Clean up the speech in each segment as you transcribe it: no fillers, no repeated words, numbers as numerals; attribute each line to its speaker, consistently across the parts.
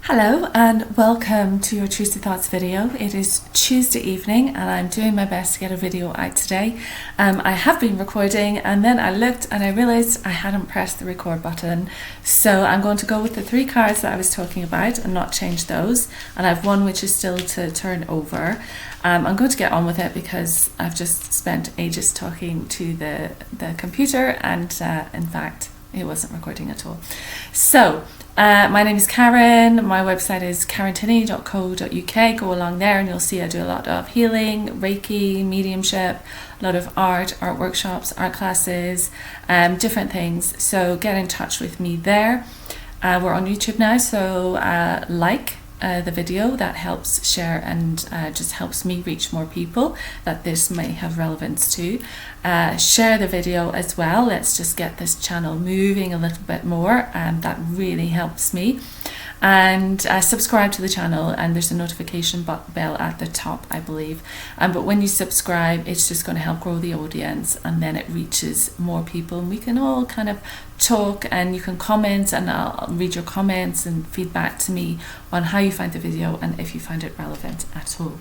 Speaker 1: Hello and welcome to your Tuesday Thoughts video. It is Tuesday evening and I'm doing my best to get a video out today. I have been recording and then I looked and I realised I hadn't pressed the record button. So I'm going to go with the three cards that I was talking about and not change those. And I have one which is still to turn over. I'm going to get on with it because I've just spent ages talking to the computer and in fact it wasn't recording at all. So my name is Karen. My website is karentinney.co.uk. Go along there and you'll see I do a lot of healing, Reiki, mediumship, a lot of art workshops, art classes, different things. So get in touch with me there. We're on YouTube now, so like the video. That helps share and just helps me reach more people that this may have relevance to. Share the video as well. Let's just get this channel moving a little bit more, and that really helps me. And subscribe to the channel, and there's a notification bell at the top, I believe. But when you subscribe, it's just going to help grow the audience, and then it reaches more people, and we can all kind of talk, and you can comment, and I'll read your comments and feedback to me on how you find the video and if you find it relevant at all.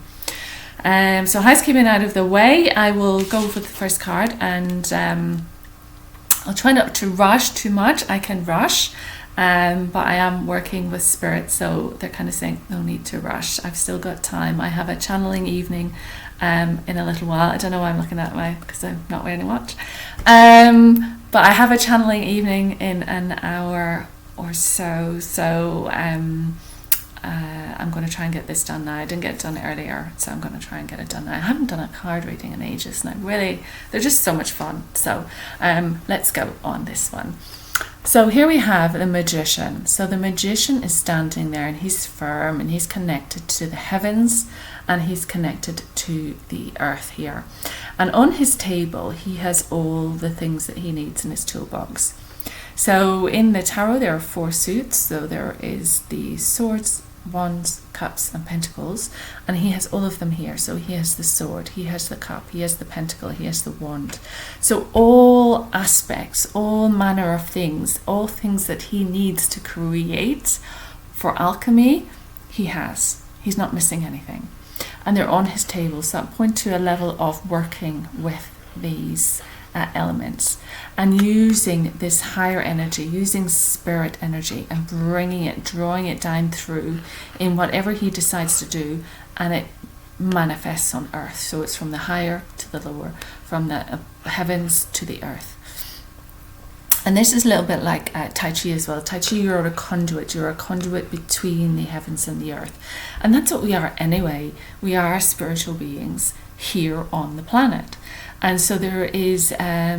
Speaker 1: So housekeeping out of the way, I will go for the first card, and I'll try not to rush too much. I can rush. But I am working with spirit, so they're kind of saying no need to rush. I've still got time. I have a channeling evening in a little while. I don't know why I'm looking at my, because I'm not wearing a watch. But I have a channeling evening in an hour or so. So I'm going to try and get this done now. I didn't get it done earlier, so I'm going to try and get it done now. I haven't done a card reading in ages, and they're just so much fun. So let's go on this one. So here we have the magician. So the magician is standing there and he's firm and he's connected to the heavens and he's connected to the earth here. And on his table, he has all the things that he needs in his toolbox. So in the tarot, there are 4 suits. So there is the swords, wands, cups and pentacles, and he has all of them here. So he has the sword, he has the cup, he has the pentacle, he has the wand. So all aspects, all manner of things, all things that he needs to create for alchemy, he has. He's not missing anything, and they're on his table. So that point to a level of working with these elements and using this higher energy, using spirit energy and bringing it, drawing it down through in whatever he decides to do, and it manifests on earth. So it's from the higher to the lower, from the heavens to the earth. And this is a little bit like Tai Chi as well. Tai Chi, you're a conduit between the heavens and the earth. And that's what we are anyway. We are spiritual beings here on the planet. And so there is a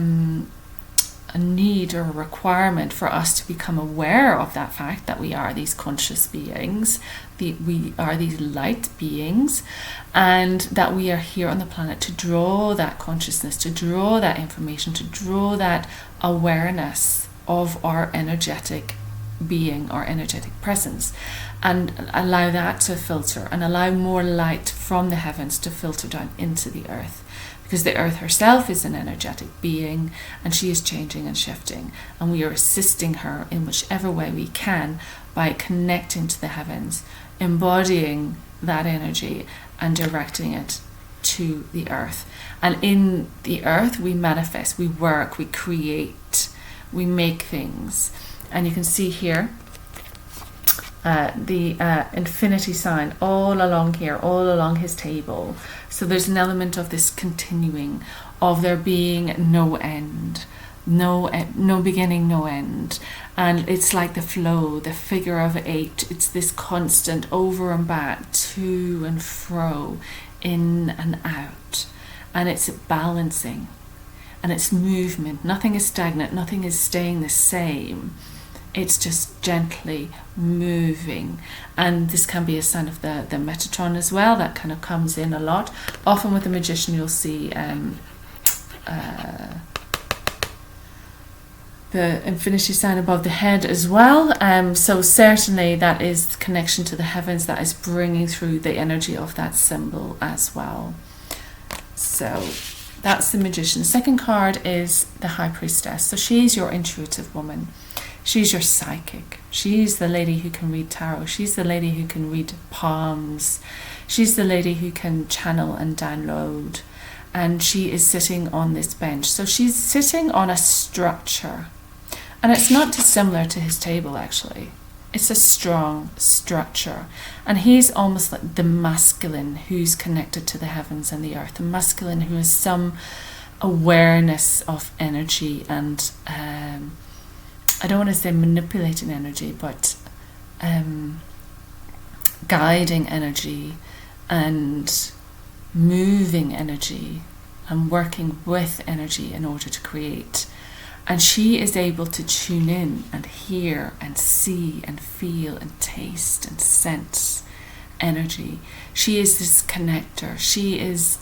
Speaker 1: need or a requirement for us to become aware of that fact that we are these conscious beings, we are these light beings, and that we are here on the planet to draw that consciousness, to draw that information, to draw that awareness of our energetic being, our energetic presence, and allow that to filter and allow more light from the heavens to filter down into the earth. Because the earth herself is an energetic being and she is changing and shifting, and we are assisting her in whichever way we can by connecting to the heavens, embodying that energy and directing it to the earth. And in the earth we manifest, we work, we create, we make things. And you can see here the infinity sign all along here, all along his table. So there's an element of this continuing, of there being no end, no beginning, no end. And it's like the flow, the figure of 8. It's this constant over and back, to and fro, in and out. And it's balancing, and it's movement. Nothing is stagnant, nothing is staying the same. It's just gently moving. And this can be a sign of the Metatron as well. That kind of comes in a lot. Often with the magician you'll see the infinity sign above the head as well. So certainly that is connection to the heavens, that is bringing through the energy of that symbol as well. So that's the magician. The second card is the High Priestess. So she's your intuitive woman. She's your psychic. She's the lady who can read tarot. She's the lady who can read palms. She's the lady who can channel and download. And she is sitting on this bench. So she's sitting on a structure. And it's not dissimilar to his table, actually. It's a strong structure. And he's almost like the masculine who's connected to the heavens and the earth. The masculine who has some awareness of energy and, I don't want to say manipulating energy, but guiding energy and moving energy and working with energy in order to create. And she is able to tune in and hear and see and feel and taste and sense energy. She is this connector. She is,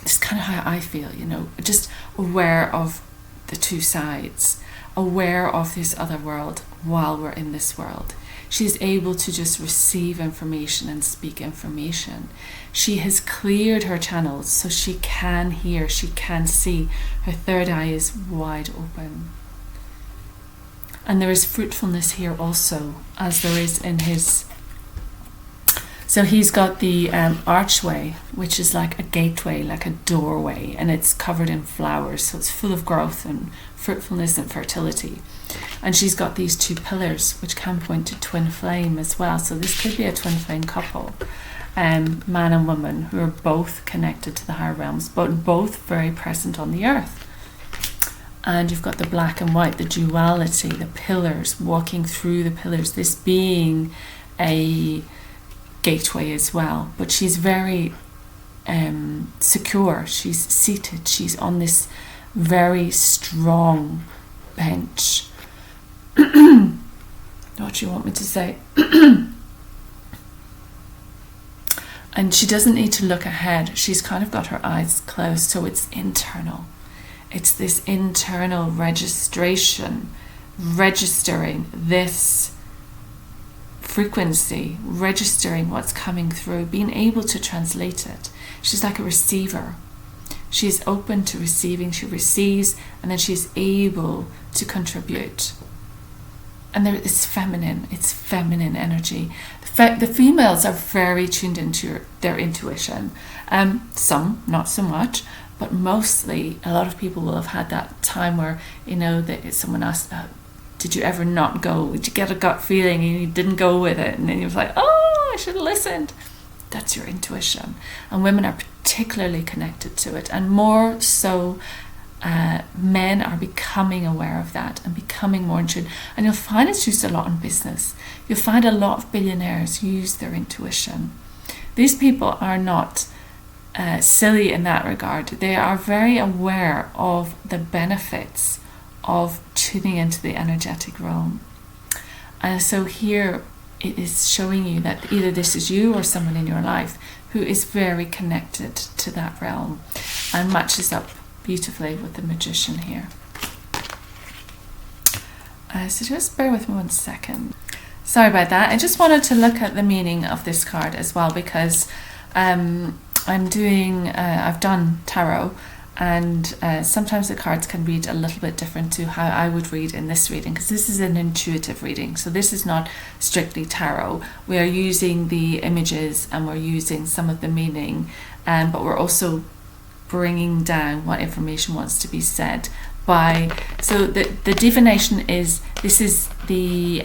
Speaker 1: this is kind of how I feel, you know, just aware of the two sides, aware of this other world while we're in this world. She's able to just receive information and speak information. She has cleared her channels so she can hear, she can see. Her third eye is wide open. And there is fruitfulness here also, as there is in his. So he's got the archway, which is like a gateway, like a doorway, and it's covered in flowers. So it's full of growth and fruitfulness and fertility. And she's got these two pillars, which can point to twin flame as well. So this could be a twin flame couple, man and woman, who are both connected to the higher realms, but both very present on the earth. And you've got the black and white, the duality, the pillars, walking through the pillars, this being a gateway as well. But she's very secure. She's seated. She's on this very strong bench. What do you want me to say? And she doesn't need to look ahead. She's kind of got her eyes closed, so it's internal. It's this internal registration, registering this frequency, registering what's coming through, being able to translate it. She's like a receiver. She's open to receiving. She receives, and then she's able to contribute. And there is feminine. It's feminine energy. The females are very tuned into their intuition. Some, not so much, but mostly a lot of people will have had that time where, you know, that someone asked, did you ever not go? Did you get a gut feeling and you didn't go with it? And then you're like, oh, I should have listened. That's your intuition. And women are particularly connected to it. And more so, men are becoming aware of that and becoming more in tune. And you'll find it's used a lot in business. You'll find a lot of billionaires use their intuition. These people are not silly in that regard. They are very aware of the benefits of tuning into the energetic realm. And so here it is showing you that either this is you or someone in your life who is very connected to that realm and matches up beautifully with the Magician here. So just bear with me 1 second. Sorry about that. I just wanted to look at the meaning of this card as well, because I've done tarot, and sometimes the cards can read a little bit different to how I would read in this reading, because this is an intuitive reading. So this is not strictly tarot. We are using the images and we're using some of the meaning, but we're also bringing down what information wants to be said by. So the divination is, this is the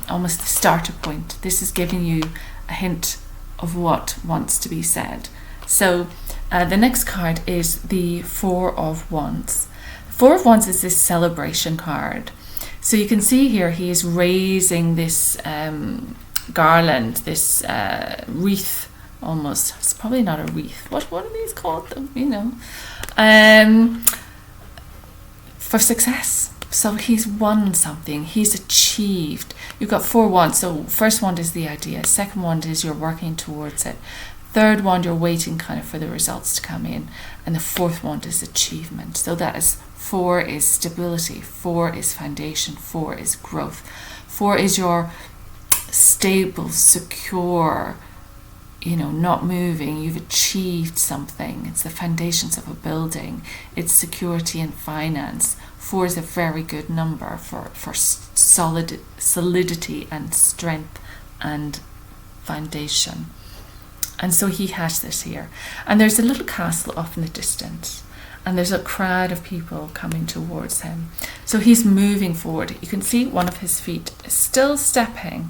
Speaker 1: almost the starter point. This is giving you a hint of what wants to be said. So the next card is the Four of Wands. The Four of Wands is this celebration card. So you can see here he is raising this garland, this wreath almost. It's probably not a wreath. What are these called? You know, for success. So he's won something. He's achieved. You've got 4 wands. So first wand is the idea. Second wand is you're working towards it. Third wand, you're waiting kind of for the results to come in. And the fourth wand is achievement. So that is 4 is stability. 4 is foundation. 4 is growth. 4 is your stable, secure, not moving, you've achieved something. It's the foundations of a building. It's security and finance. 4 is a very good number for solidity and strength and foundation. And so he has this here. And there's a little castle off in the distance. And there's a crowd of people coming towards him. So he's moving forward. You can see one of his feet is still stepping.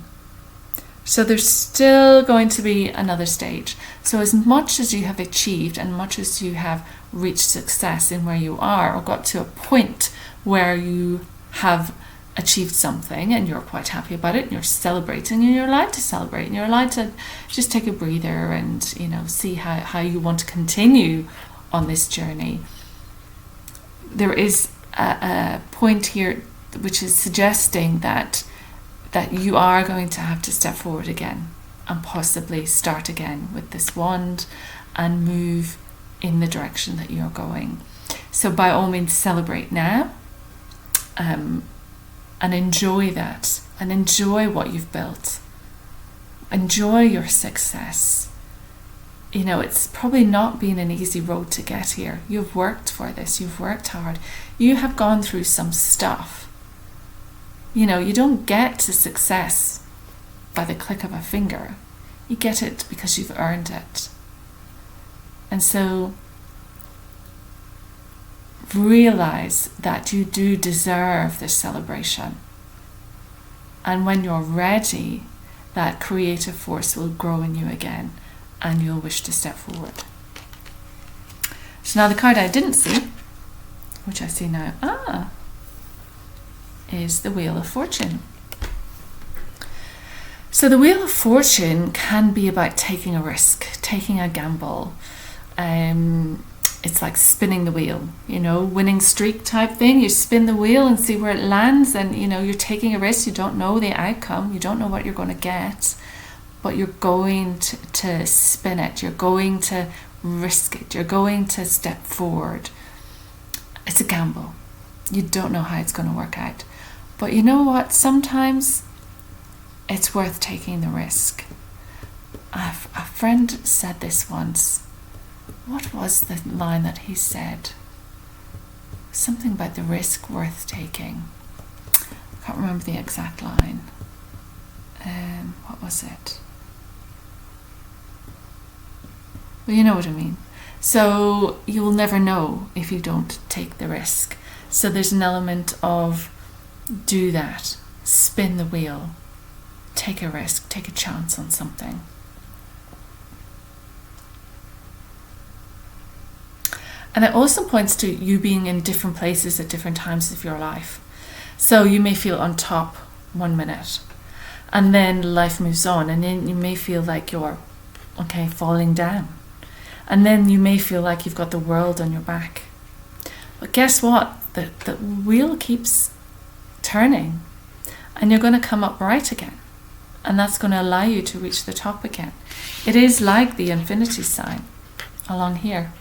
Speaker 1: So there's still going to be another stage. So as much as you have achieved and much as you have reached success in where you are, or got to a point where you have achieved something and you're quite happy about it and you're celebrating, and you're allowed to celebrate, and you're allowed to just take a breather and see how you want to continue on this journey. There is a point here which is suggesting that you are going to have to step forward again and possibly start again with this wand and move in the direction that you're going. So by all means, celebrate now, and enjoy that, and enjoy what you've built. Enjoy your success. It's probably not been an easy road to get here. You've worked for this. You've worked hard. You have gone through some stuff. You don't get to success by the click of a finger. You get it because you've earned it. And so realize that you do deserve this celebration. And when you're ready, that creative force will grow in you again and you'll wish to step forward. So now the card I didn't see, which I see now, is the Wheel of Fortune. So the Wheel of Fortune can be about taking a risk, taking a gamble. It's like spinning the wheel, winning streak type thing. You spin the wheel and see where it lands, and you're taking a risk. You don't know the outcome. You don't know what you're going to get, but you're going to spin it. You're going to risk it. You're going to step forward. It's a gamble. You don't know how it's going to work out. But you know what? Sometimes it's worth taking the risk. A friend said this once. What was the line that he said? Something about the risk worth taking. I can't remember the exact line. What was it? Well, you know what I mean. So you will never know if you don't take the risk. So there's an element of do that. Spin the wheel. Take a risk. Take a chance on something. And it also points to you being in different places at different times of your life. So you may feel on top 1 minute, and then life moves on, and then you may feel like you're falling down, and then you may feel like you've got the world on your back. But guess what? The wheel keeps turning, and you're going to come up right again, and that's going to allow you to reach the top again. It is like the infinity sign along here.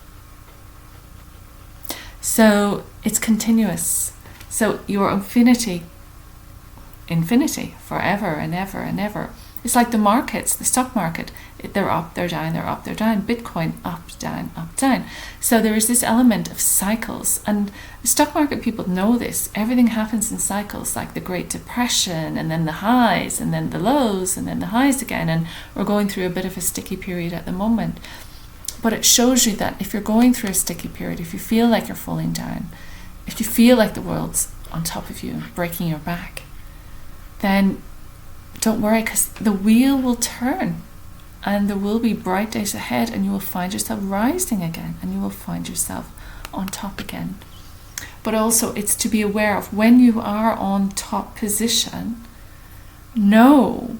Speaker 1: So it's continuous. So your infinity, forever and ever and ever. It's like the markets, the stock market. They're up, they're down, they're up, they're down. Bitcoin, up, down, up, down. So there is this element of cycles. And the stock market people know this. Everything happens in cycles, like the Great Depression, and then the highs, and then the lows, and then the highs again. And we're going through a bit of a sticky period at the moment. But it shows you that if you're going through a sticky period, if you feel like you're falling down, if you feel like the world's on top of you and breaking your back, then don't worry, because the wheel will turn and there will be bright days ahead, and you will find yourself rising again, and you will find yourself on top again. But also, it's to be aware of when you are on top position, know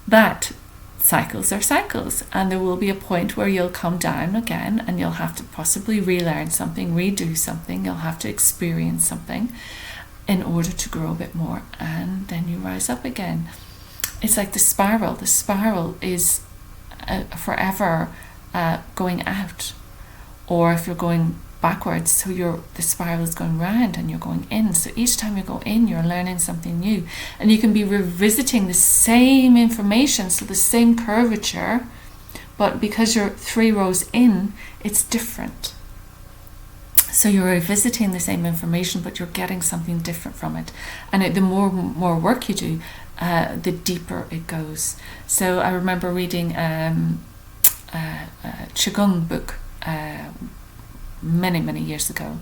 Speaker 1: that cycles are cycles, and there will be a point where you'll come down again, and you'll have to possibly relearn something, redo something. You'll have to experience something in order to grow a bit more, and then you rise up again. It's like the spiral. The spiral is forever going out, or if you're going backwards, so the spiral is going round and you're going in. So each time you go in, you're learning something new, and you can be revisiting the same information, so the same curvature, but because you're 3 rows in, it's different. So you're revisiting the same information, but you're getting something different from it. And the more work you do, the deeper it goes. So I remember reading a Qigong book many years ago,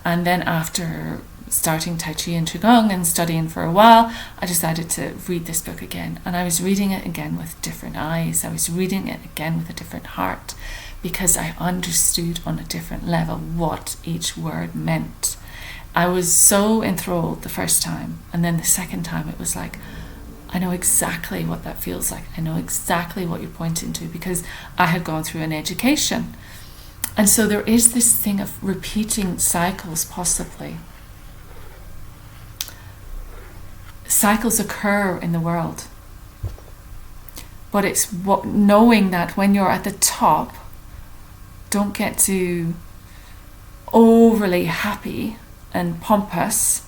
Speaker 1: and then after starting Tai Chi and Qigong and studying for a while, I decided to read this book again, and I was reading it again with different eyes. I was reading it again with a different heart, because I understood on a different level what each word meant. I was so enthralled the first time, and then the second time it was like, I know exactly what that feels like. I know exactly what you're pointing to, because I had gone through an education. And so there is this thing of repeating cycles, possibly. Cycles occur in the world. But it's knowing that when you're at the top, don't get too overly happy and pompous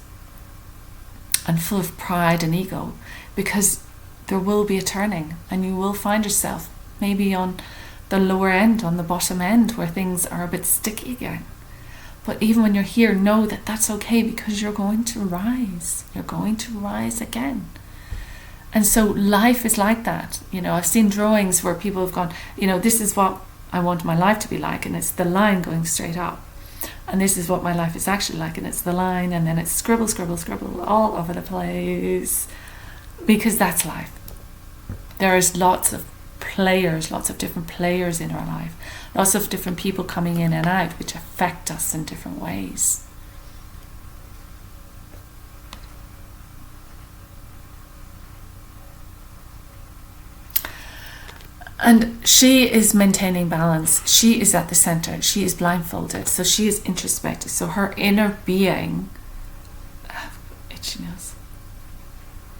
Speaker 1: and full of pride and ego, because there will be a turning, and you will find yourself maybe on the lower end, on the bottom end, where things are a bit sticky again. But even when you're here, know that that's okay, because you're going to rise. You're going to rise again. And so life is like that. I've seen drawings where people have gone, this is what I want my life to be like, and it's the line going straight up. And this is what my life is actually like, and it's the line, and then it's scribble all over the place, because that's life. There is lots of different players in our life, lots of different people coming in and out, which affect us in different ways. And she is maintaining balance. She is at the center. She is blindfolded. So she is introspective. So her inner being, itchy nails,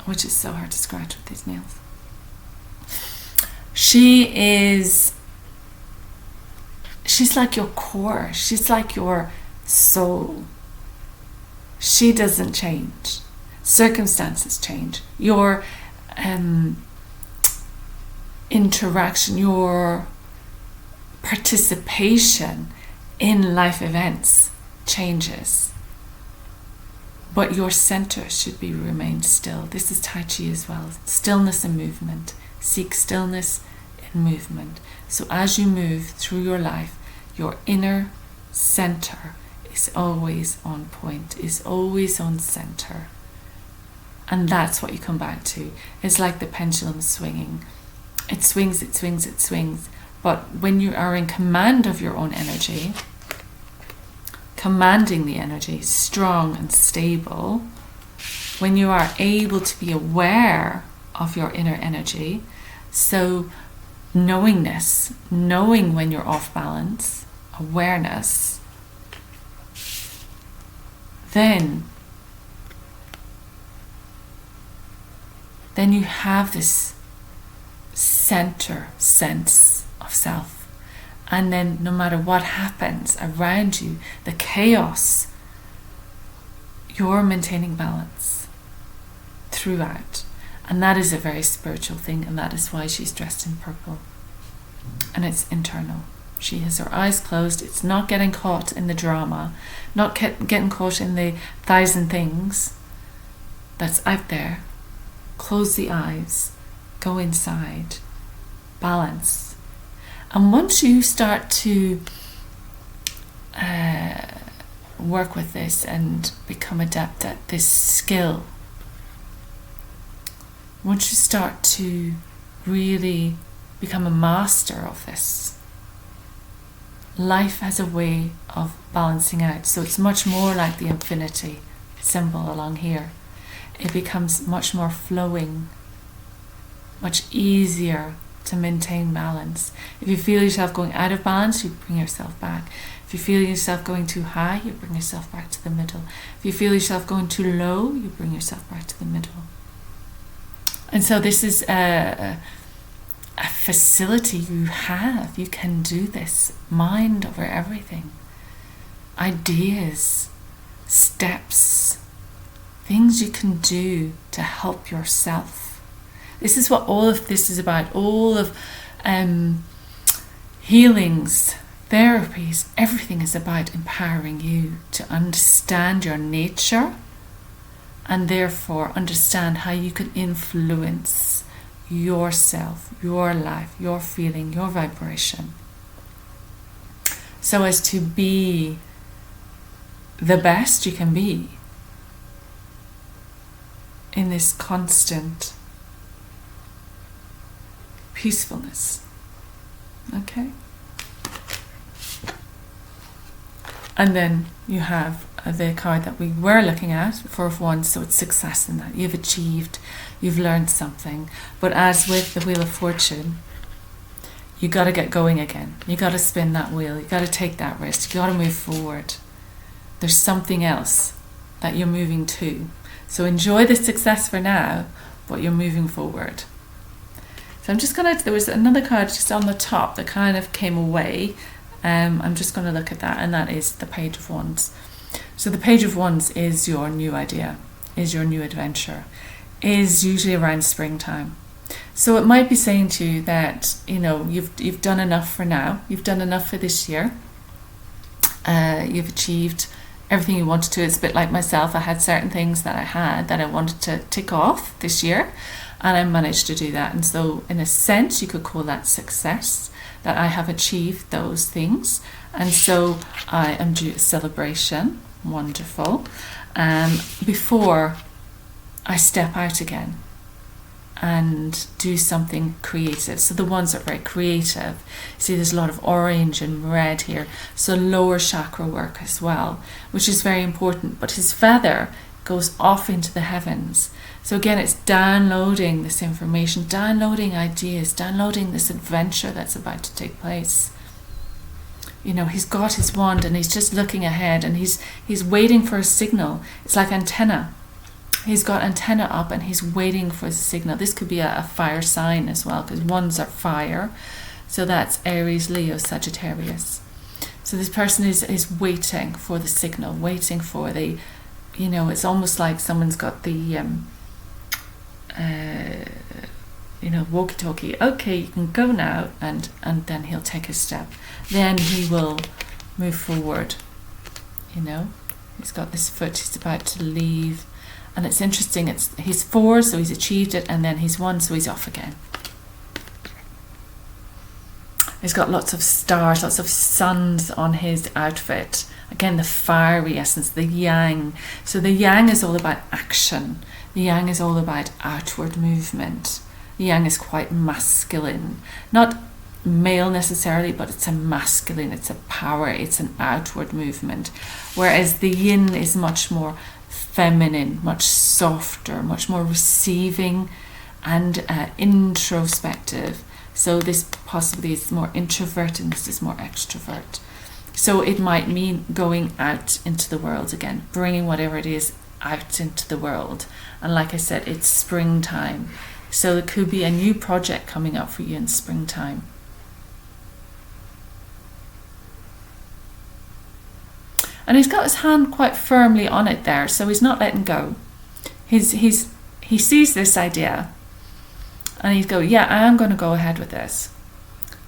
Speaker 1: which is so hard to scratch with these nails. She's like your core. She's like your soul. She doesn't change. Circumstances change. Your interaction, your participation in life events changes, but your center should remain still. This is Tai Chi as well. Stillness and movement. Seek stillness in movement. So as you move through your life, your inner center is always on point, is always on center. And that's what you come back to. It's like the pendulum swinging. It swings. But when you are in command of your own energy, commanding the energy, strong and stable, when you are able to be aware of your inner energy, so knowingness, knowing when you're off balance, awareness, then you have this center sense of self. And then no matter what happens around you, the chaos, you're maintaining balance throughout. And that is a very spiritual thing, and that is why she's dressed in purple. And it's internal. She has her eyes closed. It's not getting caught in the drama, not getting caught in the 1,000 things that's out there. Close the eyes, go inside, balance. And once you start to work with this and become adept at this skill, once you start to really become a master of this, life has a way of balancing out. So it's much more like the infinity symbol along here. It becomes much more flowing, much easier to maintain balance. If you feel yourself going out of balance, you bring yourself back. If you feel yourself going too high, you bring yourself back to the middle. If you feel yourself going too low, you bring yourself back to the middle. And so this is a facility you have. You can do this. Mind over everything. Ideas, steps, things you can do to help yourself. This is what all of this is about. All of healings, therapies, everything is about empowering you to understand your nature and therefore understand how you can influence yourself, your life, your feeling, your vibration, so as to be the best you can be in this constant peacefulness. Okay? And then you have the card that we were looking at, Four of Wands, so it's success in that. You've achieved, you've learned something. But as with the Wheel of Fortune, you got to get going again. You got to spin that wheel. You got to take that risk. You got to move forward. There's something else that you're moving to. So enjoy the success for now, but you're moving forward. So I'm just going to, there was another card just on the top that kind of came away. I'm just going to look at that, and that is the Page of Wands. So the Page of Wands is your new idea, is your new adventure, is usually around springtime. So it might be saying to you that, you know, you've done enough for now. You've done enough for this year. You've achieved everything you wanted to. It's a bit like myself. I had certain things that I wanted to tick off this year, and I managed to do that. And so in a sense, you could call that success, that I have achieved those things. And so I am due a celebration. Wonderful. Before I step out again and do something creative. So the ones that are very creative, see there's a lot of orange and red here, so lower chakra work as well, which is very important. But his feather goes off into the heavens. So again, it's downloading this information, downloading ideas, downloading this adventure that's about to take place. You know, he's got his wand and he's just looking ahead, and he's waiting for a signal. It's like antenna. He's got antenna up and he's waiting for the signal. This could be a fire sign as well, because wands are fire. So that's Aries, Leo, Sagittarius. So this person is waiting for the signal, waiting for the, you know, it's almost like someone's got the, walkie-talkie. Okay, you can go now, and then he'll take a step. Then he will move forward. You know, he's got this foot, he's about to leave. And it's interesting, he's 4, so he's achieved it, and then he's 1, so he's off again. He's got lots of stars, lots of suns on his outfit. Again, the fiery essence, the yang. So the yang is all about action. The yang is all about outward movement. The yang is quite masculine. Not male necessarily, but it's a masculine, it's a power, it's an outward movement. Whereas the yin is much more feminine, much softer, much more receiving and introspective. So this possibly is more introvert and this is more extrovert. So it might mean going out into the world again, bringing whatever it is out into the world. And like I said, it's springtime. So there could be a new project coming up for you in springtime. And he's got his hand quite firmly on it there, so he's not letting go. He sees this idea, and he's going, yeah, I am going to go ahead with this.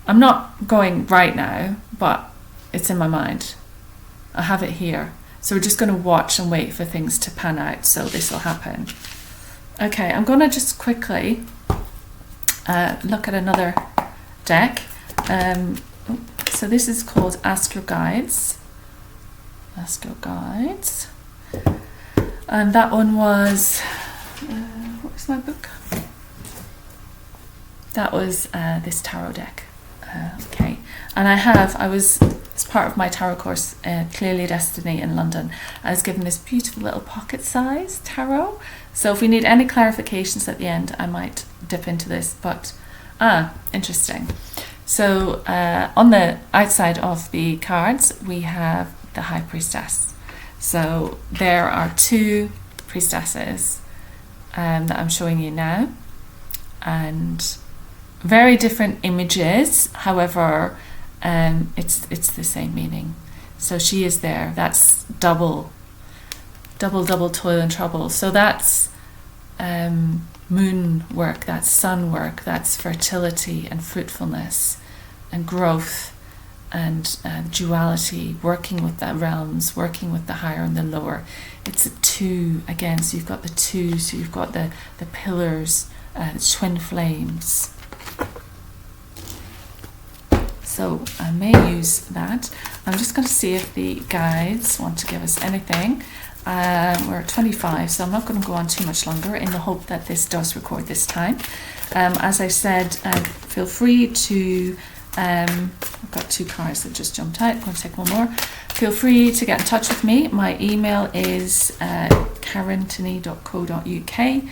Speaker 1: I'm not going right now, but it's in my mind. I have it here. So we're just going to watch and wait for things to pan out, so this will happen. Okay, I'm going to just quickly look at another deck. So this is called Ask Your Guides. Ask Your Guides. And that one was, what was my book? That was this tarot deck. Okay. And I was, as part of my tarot course, Clearly Destiny in London, I was given this beautiful little pocket-sized tarot. So if we need any clarifications at the end, I might dip into this. But, interesting. So on the outside of the cards, we have the High Priestess. So there are 2 priestesses that I'm showing you now, and very different images. However, it's the same meaning. So she is there. That's double toil and trouble. So that's moon work, that's sun work, that's fertility and fruitfulness. and growth and duality, working with the realms, working with the higher and the lower. It's a two again, so you've got the two, so you've got the pillars, the twin flames. So I may use that. I'm just going to see if the guides want to give us anything. We're at 25, so I'm not going to go on too much longer in the hope that this does record this time. As I said, feel free to, I've got 2 cards that just jumped out. I'm going to take one more. Feel free to get in touch with me. My email is karentinny.co.uk.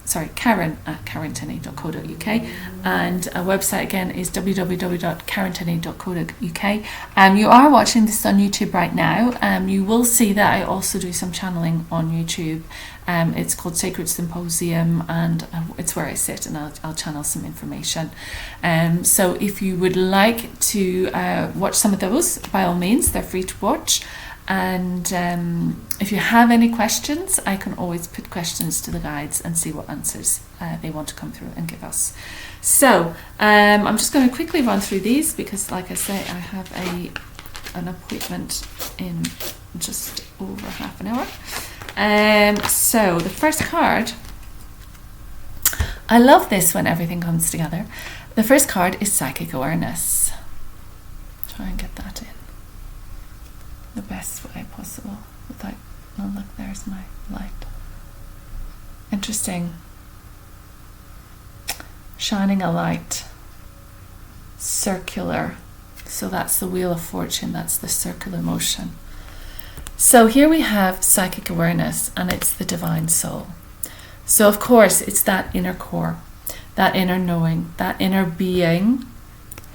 Speaker 1: Sorry, karen@karentinny.co.uk, and our website again is www.karentinny.co.uk. You are watching this on YouTube right now. You will see that I also do some channeling on YouTube. It's called Sacred Symposium, and it's where I sit and I'll channel some information. So if you would like to watch some of those, by all means, they're free to watch. And if you have any questions, I can always put questions to the guides and see what answers they want to come through and give us. So I'm just going to quickly run through these because, like I say, I have an appointment in just over half an hour. So the first card, I love this when everything comes together. The first card is Psychic Awareness. Try and get that in the best way possible without, oh look, there's my light. Interesting. Shining a light. Circular. So that's the Wheel of Fortune, that's the circular motion. So here we have Psychic Awareness, and it's the divine soul. So of course it's that inner core, that inner knowing, that inner being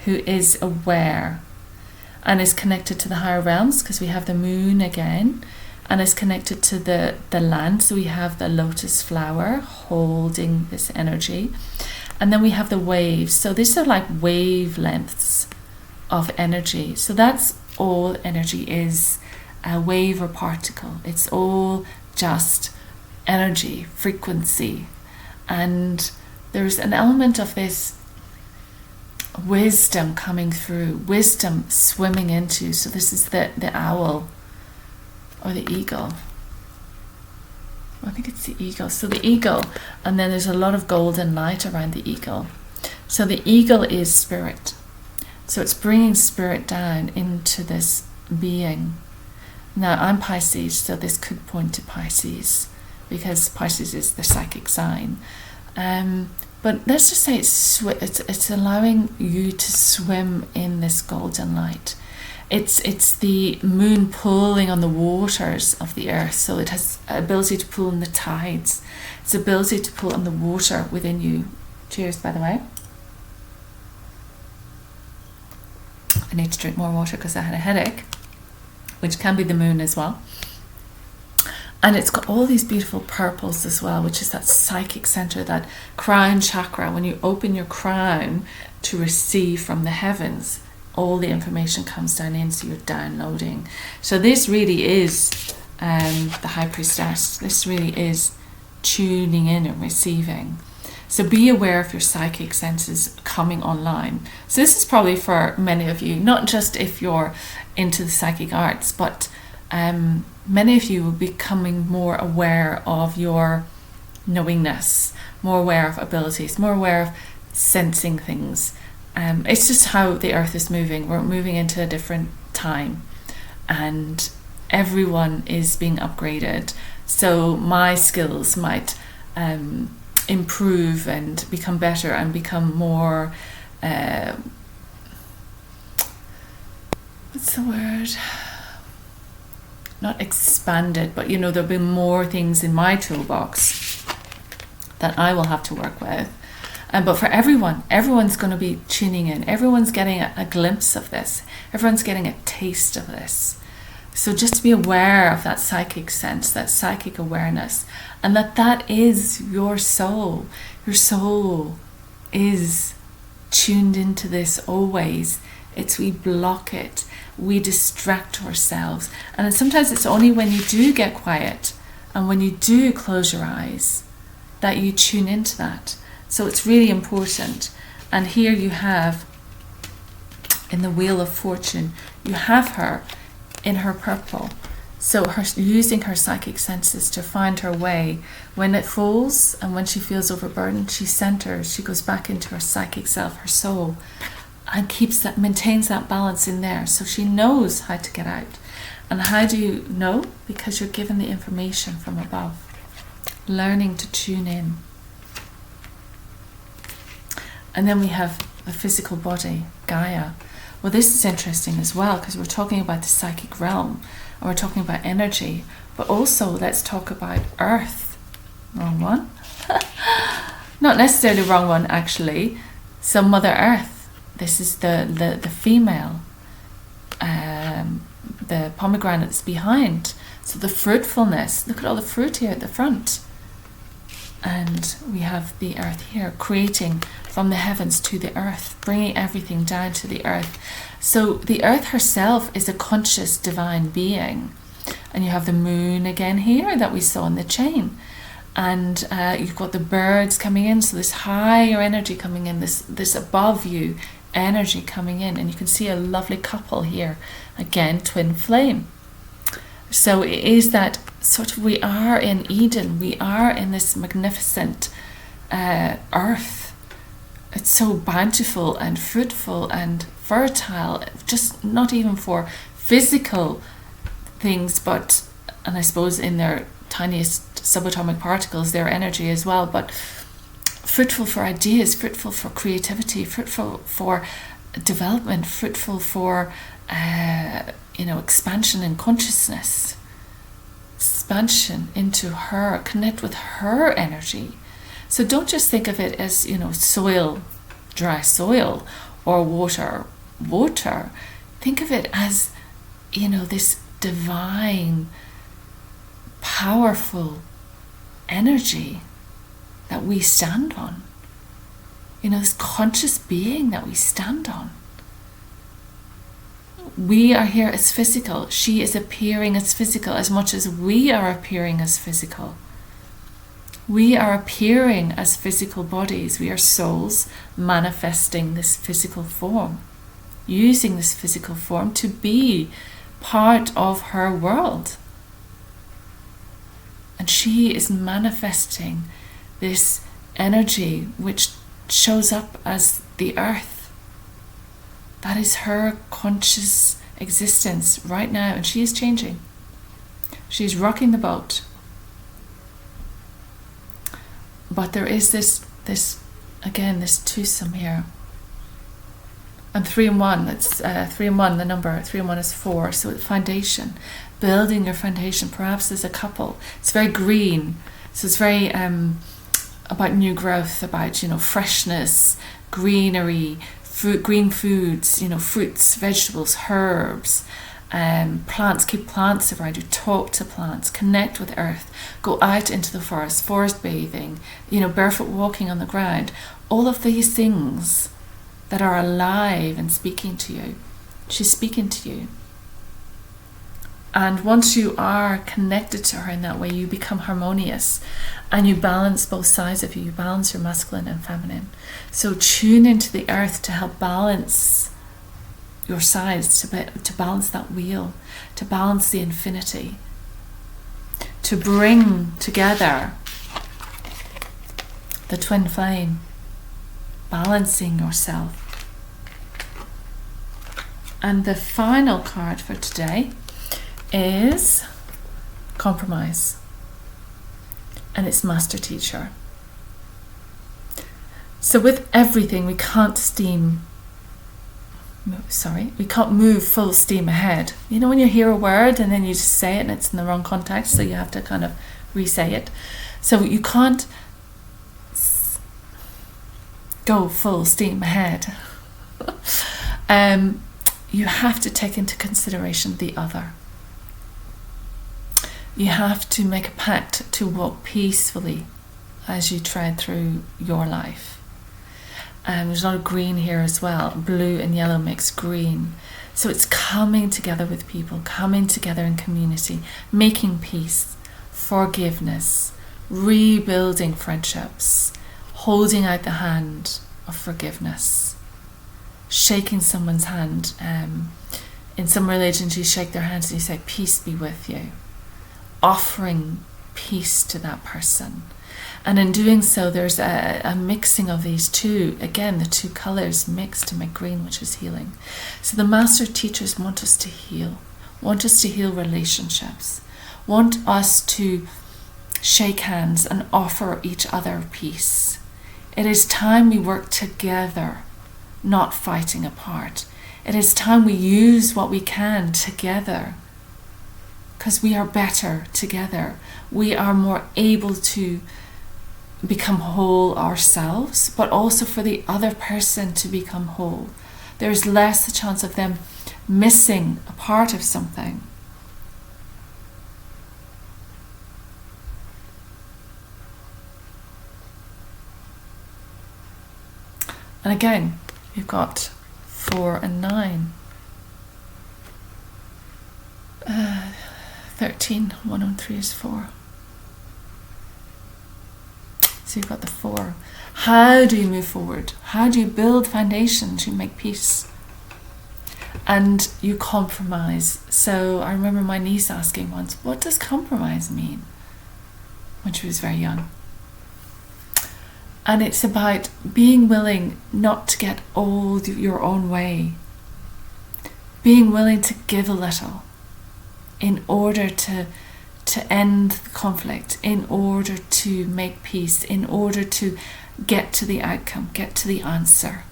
Speaker 1: who is aware and is connected to the higher realms, because we have the moon again, and is connected to the land. So we have the lotus flower holding this energy, and then we have the waves. So these are like wavelengths of energy. So that's all energy is, a wave or particle. It's all just energy, frequency, and there's an element of this wisdom coming through, wisdom swimming into. So this is the owl or the eagle. I think it's the eagle. So the eagle, and then there's a lot of golden light around the eagle. So the eagle is spirit. So it's bringing spirit down into this being. Now I'm Pisces, so this could point to Pisces because Pisces is the psychic sign. But let's just say it's allowing you to swim in this golden light. It's the moon pulling on the waters of the earth, so it has ability to pull on the tides. It's ability to pull on the water within you. Cheers, by the way. I need to drink more water because I had a headache, which can be the moon as well. And it's got all these beautiful purples as well, which is that psychic center, that crown chakra. When you open your crown to receive from the heavens, all the information comes down in, so you're downloading. So this really is the High Priestess. This really is tuning in and receiving. So be aware of your psychic senses coming online. So this is probably for many of you, not just if you're into the psychic arts, but many of you will be becoming more aware of your knowingness, more aware of abilities, more aware of sensing things. It's just how the earth is moving. We're moving into a different time and everyone is being upgraded. So my skills might improve and become better and become more, what's the word? Not expanded, but there'll be more things in my toolbox that I will have to work with. But for everyone's going to be tuning in. Everyone's getting a glimpse of this. Everyone's getting a taste of this. So just to be aware of that psychic sense, that psychic awareness, and that is your soul. Your soul is tuned into this always. We block it. We distract ourselves. And sometimes it's only when you do get quiet and when you do close your eyes that you tune into that. So it's really important. And here you have in the Wheel of Fortune, you have her in her purple. So her using her psychic senses to find her way. When it falls and when she feels overburdened, she centers, she goes back into her psychic self, her soul, and maintains that balance in there. So she knows how to get out. And how do you know? Because you're given the information from above. Learning to tune in. And then we have the physical body, Gaia. Well, this is interesting as well, because we're talking about the psychic realm, and we're talking about energy, but also let's talk about Earth. Wrong one. Not necessarily wrong one, actually. So Mother Earth. This is the female. The pomegranates behind. So the fruitfulness. Look at all the fruit here at the front. And we have the earth here, creating from the heavens to the earth, bringing everything down to the earth. So the earth herself is a conscious divine being. And you have the moon again here that we saw in the chain. And you've got the birds coming in, so this higher energy coming in, this above you energy coming in. And you can see a lovely couple here, again, twin flame. So it is that sort of, we are in Eden, we are in this magnificent earth. It's so bountiful and fruitful and fertile, just not even for physical things, but, and I suppose in their tiniest subatomic particles, their energy as well, but fruitful for ideas, fruitful for creativity, fruitful for development, fruitful for expansion in consciousness, expansion into her, connect with her energy. So don't just think of it as, soil, dry soil, or water. Think of it as, this divine, powerful energy that we stand on. This conscious being that we stand on. We are here as physical. She is appearing as physical as much as we are appearing as physical. We are appearing as physical bodies. We are souls manifesting this physical form, using this physical form to be part of her world. And she is manifesting this energy which shows up as the earth. That is her conscious existence right now, and she is changing. She's rocking the boat. But there is this twosome here. And 3 and 1, that's 3 and 1, the number 3 and 1 is 4. So foundation, building your foundation, perhaps as a couple. It's very green. So it's very about new growth, about, freshness, greenery, green foods, fruits, vegetables, herbs, plants. Keep plants around you. Talk to plants. Connect with earth. Go out into the forest bathing, barefoot walking on the ground. All of these things that are alive and speaking to you. She's speaking to you. And once you are connected to her in that way, you become harmonious and you balance both sides of you. You balance your masculine and feminine. So tune into the earth to help balance your sides, to balance that wheel, to balance the infinity, to bring together the twin flame, balancing yourself. And the final card for today is compromise, and it's master teacher. So with everything, we can't move full steam ahead. When you hear a word and then you just say it and it's in the wrong context, so you have to kind of re-say it. So you can't go full steam ahead. You have to take into consideration the other. You have to make a pact to walk peacefully as you tread through your life. There's a lot of green here as well. Blue and yellow makes green. So it's coming together with people, coming together in community, making peace, forgiveness, rebuilding friendships, holding out the hand of forgiveness. shaking someone's hand. In some religions, you shake their hands and you say, peace be with you, offering peace to that person. And in doing so, there's a mixing of these two. Again, the two colours mix to make green, which is healing. So the master teachers want us to heal relationships, want us to shake hands and offer each other peace. It is time we work together, not fighting apart. It is time we use what we can together, because we are better together. We are more able to become whole ourselves, but also for the other person to become whole. There's less a chance of them missing a part of something. And again, you've got 4 and 9. 13, 1 and 3 is 4. So you've got the 4. How do you move forward? How do you build foundations? You make peace. And you compromise. So I remember my niece asking once, what does compromise mean? When she was very young. And it's about being willing not to get all your own way. Being willing to give a little in order to end the conflict, in order to make peace, in order to get to the outcome, get to the answer.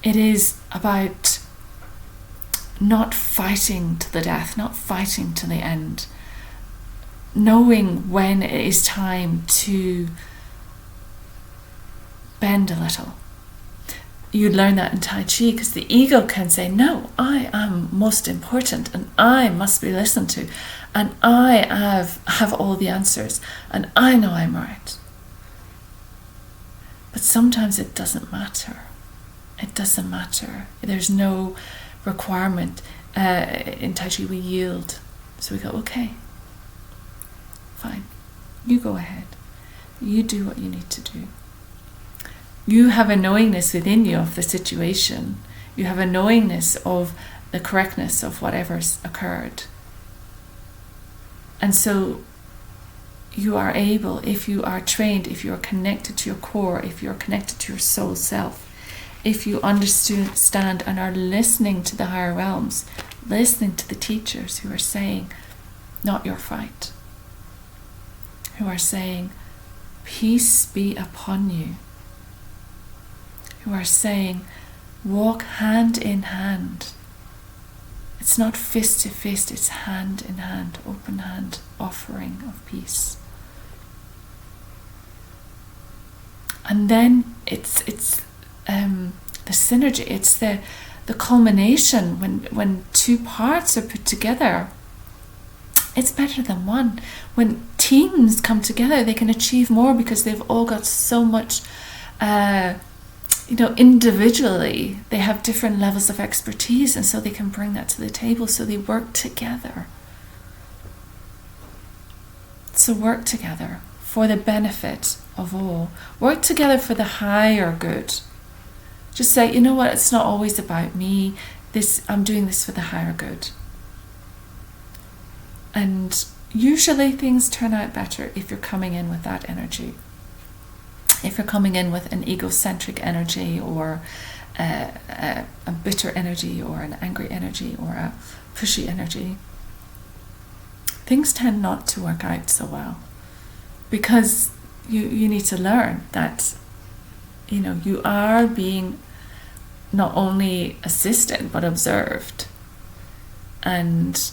Speaker 1: It is about not fighting to the death, not fighting to the end. Knowing when it is time to bend a little. You'd learn that in Tai Chi, because the ego can say, no, I am most important and I must be listened to and I have all the answers and I know I'm right. But sometimes it doesn't matter. It doesn't matter. There's no requirement. In Tai Chi we yield. So we go, okay, fine, you go ahead. You do what you need to do. You have a knowingness within you of the situation. You have a knowingness of the correctness of whatever's occurred. And so you are able, if you are trained, if you are connected to your core, if you are connected to your soul self, if you understand and are listening to the higher realms, listening to the teachers who are saying, not your fight, who are saying, peace be upon you, who are saying, walk hand in hand. It's not fist to fist, it's hand in hand, open hand, offering of peace. And then it's the synergy, it's the culmination when two parts are put together. It's better than one. When teams come together, they can achieve more because they've all got so much individually they have different levels of expertise, and so they can bring that to the table, so they work together. So work together for the benefit of all. Work together for the higher good. Just say, you know what, it's not always about me. I'm doing this for the higher good. And usually things turn out better if you're coming in with that energy. If you're coming in with an egocentric energy, or a bitter energy, or an angry energy, or a pushy energy, things tend not to work out so well, because you need to learn that you are being not only assisted but observed, and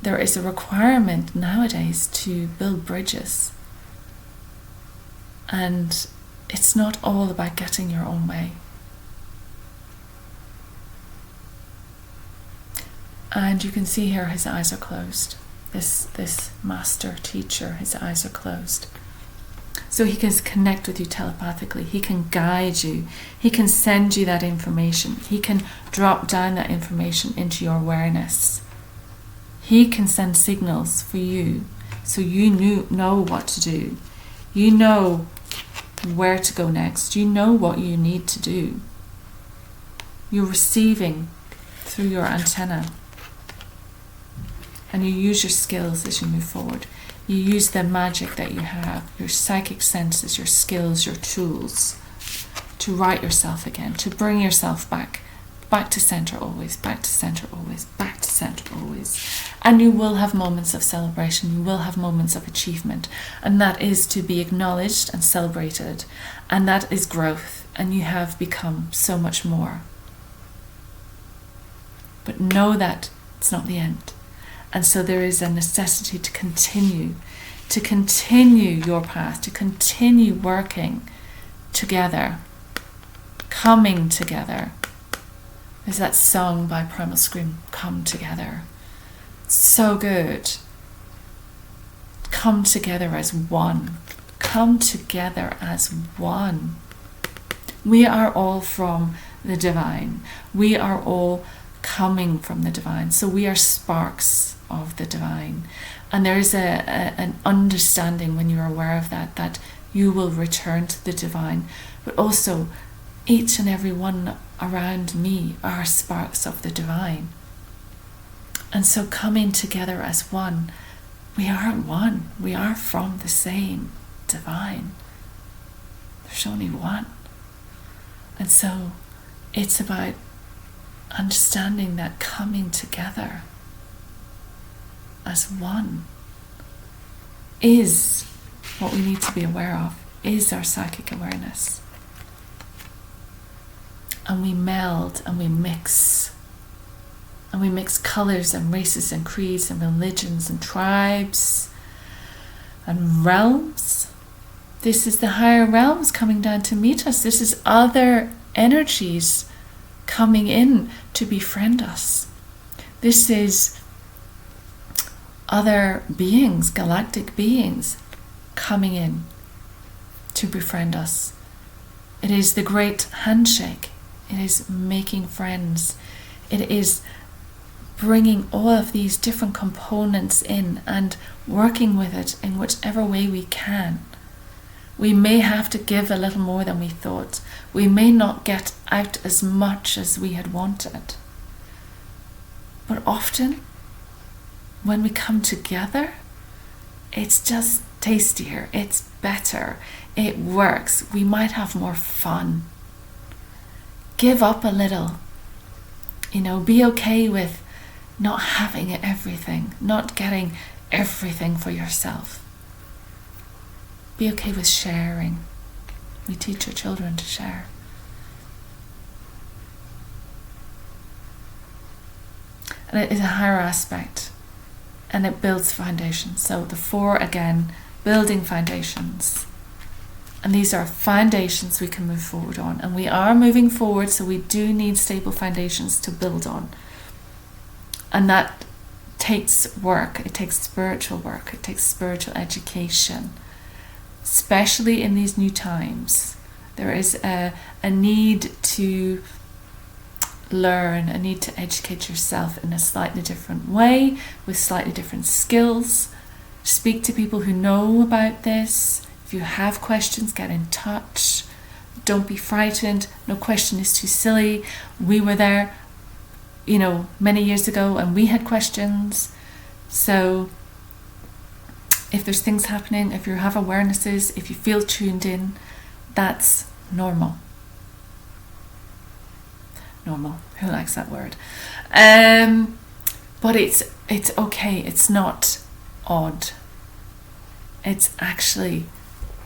Speaker 1: there is a requirement nowadays to build bridges. And it's not all about getting your own way. And you can see here his eyes are closed. This master teacher, his eyes are closed. So he can connect with you telepathically. He can guide you. He can send you that information. He can drop down that information into your awareness. He can send signals for you, so you know what to do. You know where to go next. You know what you need to do. You're receiving through your antenna. And you use your skills as you move forward. You use the magic that you have, your psychic senses, your skills, your tools, to right yourself again, to bring yourself back to center always, back to center always, back to center always. And you will have moments of celebration, you will have moments of achievement, and that is to be acknowledged and celebrated, and that is growth, and you have become so much more. But know that it's not the end. And so there is a necessity to continue your path, to continue working together, coming together. There's that song by Primal Scream, Come Together. So good. Come together as one. Come together as one. We are all from the divine. We are all coming from the divine. So we are sparks of the divine. And there is an understanding when you're aware of that you will return to the divine. But also, each and every one around me are sparks of the divine. And so coming together as one, we are one. We are from the same divine. There's only one. And so it's about understanding that coming together as one is what we need to be aware of, is our psychic awareness. And we meld and we mix. And we mix colours and races and creeds and religions and tribes and realms. This is the higher realms coming down to meet us. This is other energies coming in to befriend us. This is other beings, galactic beings, coming in to befriend us. It is the great handshake. It is making friends. It is bringing all of these different components in and working with it in whichever way we can. We may have to give a little more than we thought. We may not get out as much as we had wanted. But often, when we come together, it's just tastier, it's better, it works. We might have more fun. Give up a little. Be okay with not having everything, not getting everything for yourself. Be okay with sharing. We teach our children to share. And it is a higher aspect, and it builds foundations. So the 4, again, building foundations. And these are foundations we can move forward on. And we are moving forward, so we do need stable foundations to build on. And that takes work. It takes spiritual work. It takes spiritual education. Especially in these new times. There is a need to learn, a need to educate yourself in a slightly different way, with slightly different skills. Speak to people who know about this. If you have questions, get in touch. Don't be frightened. No question is too silly. We were there, many years ago, and we had questions. So if there's things happening, if you have awarenesses, if you feel tuned in, that's normal. Normal. Who likes that word? But it's okay. It's not odd. It's actually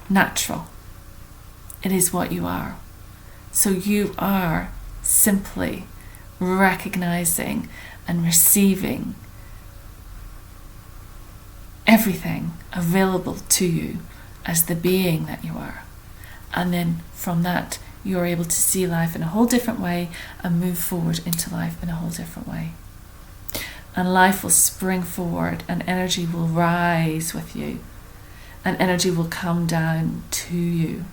Speaker 1: natural. It is what you are. So you are simply recognizing and receiving everything available to you as the being that you are. And then from that, you're able to see life in a whole different way and move forward into life in a whole different way. And life will spring forward, and energy will rise with you, and energy will come down to you.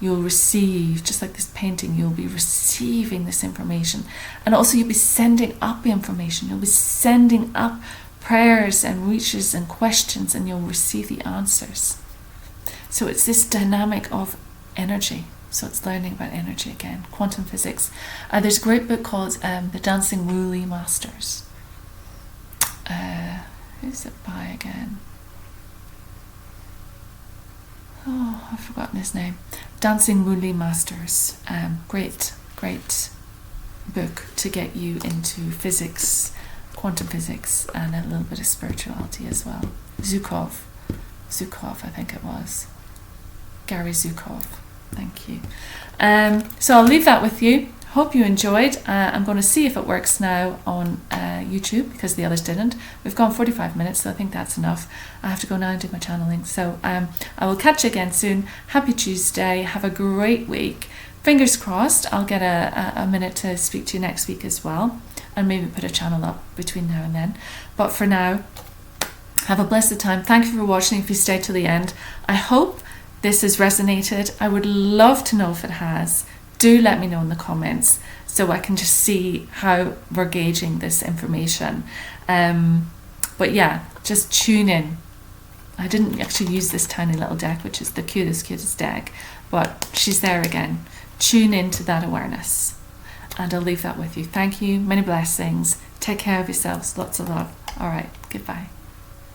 Speaker 1: You'll receive, just like this painting, you'll be receiving this information. And also you'll be sending up information. You'll be sending up prayers and wishes and questions, and you'll receive the answers. So it's this dynamic of energy. So it's learning about energy again, quantum physics. There's a great book called The Dancing Woolly Masters. Who's it by again? Oh, I've forgotten his name. Dancing Woolly Masters. Great book to get you into physics, quantum physics, and a little bit of spirituality as well. Zukov, I think it was. Gary Zukov. Thank you. So I'll leave that with you. Hope you enjoyed. I'm going to see if it works now on YouTube, because the others didn't. We've gone 45 minutes, so I think that's enough. I have to go now and do my channeling. So I will catch you again soon. Happy Tuesday. Have a great week. Fingers crossed I'll get a minute to speak to you next week as well, and maybe put a channel up between now and then. But for now, have a blessed time. Thank you for watching if you stayed till the end. I hope this has resonated. I would love to know if it has. Do let me know in the comments so I can just see how we're gauging this information. But yeah, just tune in. I didn't actually use this tiny little deck, which is the cutest deck, but she's there again. Tune into that awareness. And I'll leave that with you. Thank you. Many blessings. Take care of yourselves. Lots of love. All right. Goodbye.